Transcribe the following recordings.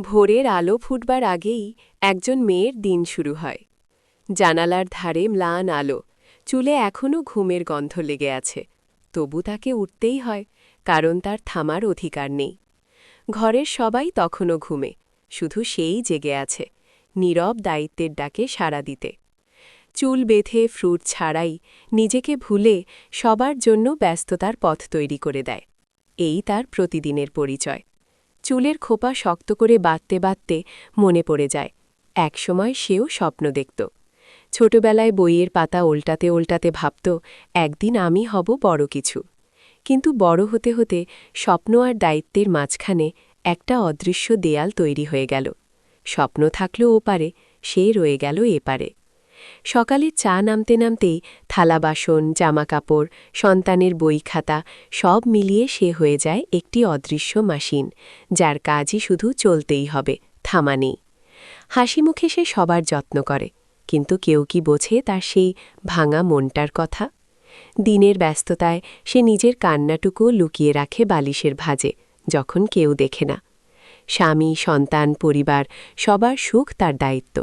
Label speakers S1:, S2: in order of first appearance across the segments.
S1: ভোরের আলো ফুটবার আগেই একজন মেয়ের দিন শুরু হয়। জানালার ধারে ম্লান আলো, চুলে এখনও ঘুমের গন্ধ লেগে আছে। তবু তাকে উঠতেই হয়, কারণ তার থামার অধিকার নেই। ঘরের সবাই তখনও ঘুমে, শুধু সেই জেগে আছে, নীরব দায়িত্বের ডাকে সাড়া দিতে। চুল বেঁধে ফ্রুট ছাড়াই নিজেকে ভুলে সবার জন্য ব্যস্ততার পথ তৈরি করে দেয়। এই তার প্রতিদিনের পরিচয়। চুলের খোপা শক্ত করে বাঁধতে বাঁধতে মনে পড়ে যায়, একসময় সেও স্বপ্ন দেখত। ছোটবেলায় বইয়ের পাতা ওল্টাতে ওল্টাতে ভাবত, একদিন আমি হব বড় কিছু। কিন্তু বড় হতে হতে স্বপ্ন আর দায়িত্বের মাঝখানে একটা অদৃশ্য দেয়াল তৈরি হয়ে গেল। স্বপ্ন থাকলেও ওপারে, সে রয়ে গেল এপারে। সকালে চা নামতে নামতেই থালা বাসন, জামাকাপড়, সন্তানের বই খাতা সব মিলিয়ে সে হয়ে যায় একটি অদৃশ্য মেশিন, যার কাজই শুধু চলতেই হবে, থামা নেই। হাসি মুখে সে সবার যত্ন করে, কিন্তু কেউ কি বোঝে তার সেই ভাঙা মনটার কথা? দিনের ব্যস্ততায় সে নিজের কান্নাটুকুও লুকিয়ে রাখে বালিশের ভাঁজে, যখন কেউ দেখে না। স্বামী, সন্তান, পরিবার সবার সুখ তার দায়িত্ব,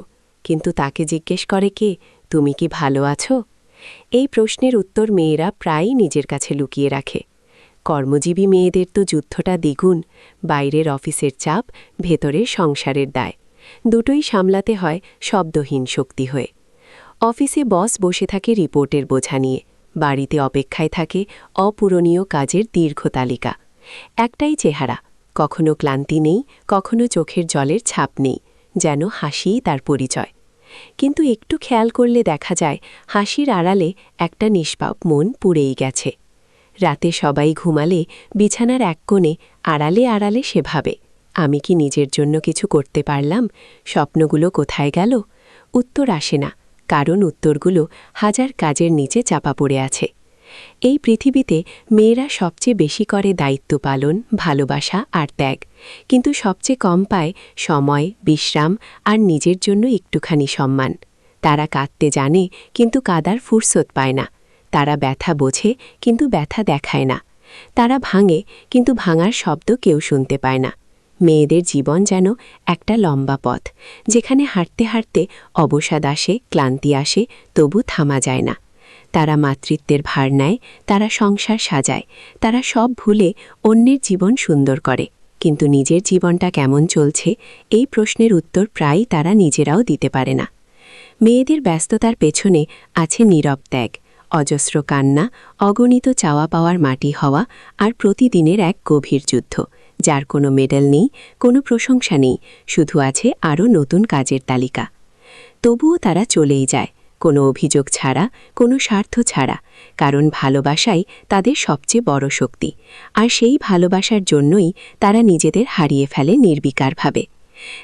S1: কিন্তু তাকে জিজ্ঞেস করে কে, তুমি কি ভালো আছো? এই প্রশ্নের উত্তর মেয়েরা প্রায়ই নিজের কাছে লুকিয়ে রাখে। কর্মজীবী মেয়েদের তো যুদ্ধটা দ্বিগুণ, বাইরের অফিসের চাপ, ভেতরের সংসারের দায়, দুটোই সামলাতে হয় শব্দহীন শক্তি হয়ে। অফিসে বস বসে থাকে রিপোর্টের বোঝা নিয়ে, বাড়িতে অপেক্ষায় থাকে অপূরণীয় কাজের দীর্ঘ তালিকা। একটাই চেহারা, কখনো ক্লান্তি নেই, কখনো চোখের জলের ছাপ নেই, যেন হাসিই তার পরিচয়। কিন্তু একটু খেয়াল করলে দেখা যায়, হাসির আড়ালে একটা নিষ্পাপ মন পুড়েই গেছে। রাতে সবাই ঘুমালে বিছানার এক কোণে আড়ালে আড়ালে সে ভাবে, আমি কি নিজের জন্য কিছু করতে পারলাম? স্বপ্নগুলো কোথায় গেল? উত্তর আসে না, কারণ উত্তরগুলো হাজার কাজের নিচে চাপা পড়ে আছে। এই পৃথিবীতে মেয়েরা সবচেয়ে বেশি করে দায়িত্ব পালন, ভালোবাসা আর ত্যাগ, কিন্তু সবচেয়ে কম পায় সময়, বিশ্রাম আর নিজের জন্য একটুখানি সম্মান। তারা কাঁদতে জানে, কিন্তু কাদার ফুরসত পায় না। তারা ব্যথা বোঝে, কিন্তু ব্যথা দেখায় না। তারা ভাঙে, কিন্তু ভাঙার শব্দ কেউ শুনতে পায় না। মেয়েদের জীবন যেন একটা লম্বা পথ, যেখানে হাঁটতে হাঁটতে অবসাদ আসে, ক্লান্তি আসে, তবু থামা যায় না। তারা মাতৃত্বের ভার নেয়, তারা সংসার সাজায়, তারা সব ভুলে অন্যের জীবন সুন্দর করে, কিন্তু নিজের জীবনটা কেমন চলছে এই প্রশ্নের উত্তর প্রায়ই তারা নিজেরাও দিতে পারে না। মেয়েদের ব্যস্ততার পেছনে আছে নীরব ত্যাগ, অজস্র কান্না, অগণিত চাওয়া পাওয়ার মাটি হওয়া আর প্রতিদিনের এক গভীর যুদ্ধ, যার কোনো মেডেল নেই, কোনো প্রশংসা নেই, শুধু আছে আরও নতুন কাজের তালিকা। তবুও তারা চলেই যায়, কোনো অভিযোগ ছাড়া, কোনো স্বার্থ ছাড়া, কারণ ভালোবাসাই তাদের সবচেয়ে বড় শক্তি, আর সেই ভালোবাসার জন্যই তারা নিজেদের হারিয়ে ফেলে নির্বিকারভাবে।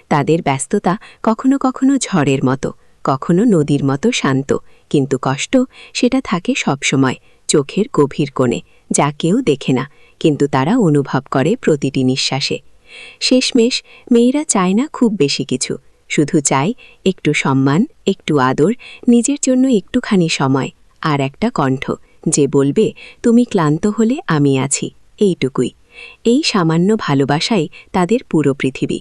S1: তাদের ব্যস্ততা কখনো কখনো ঝড়ের মতো, কখনো নদীর মতো শান্ত, কিন্তু কষ্ট সেটা থাকে সবসময় চোখের গভীর কোণে, যা কেউ দেখে না, কিন্তু তারা অনুভব করে প্রতিটি নিঃশ্বাসে। শেষমেশ মেয়েরা চায় না খুব বেশি কিছু, শুধু চায় একটু সম্মান, একটু আদর, নিজের জন্য একটুখানি সময়, আর একটা কণ্ঠ যে বলবে, তুমি ক্লান্ত হলে আমি আছি, এইটুকুই। এই সামান্য ভালোবাসাই তাদের পুরো পৃথিবী।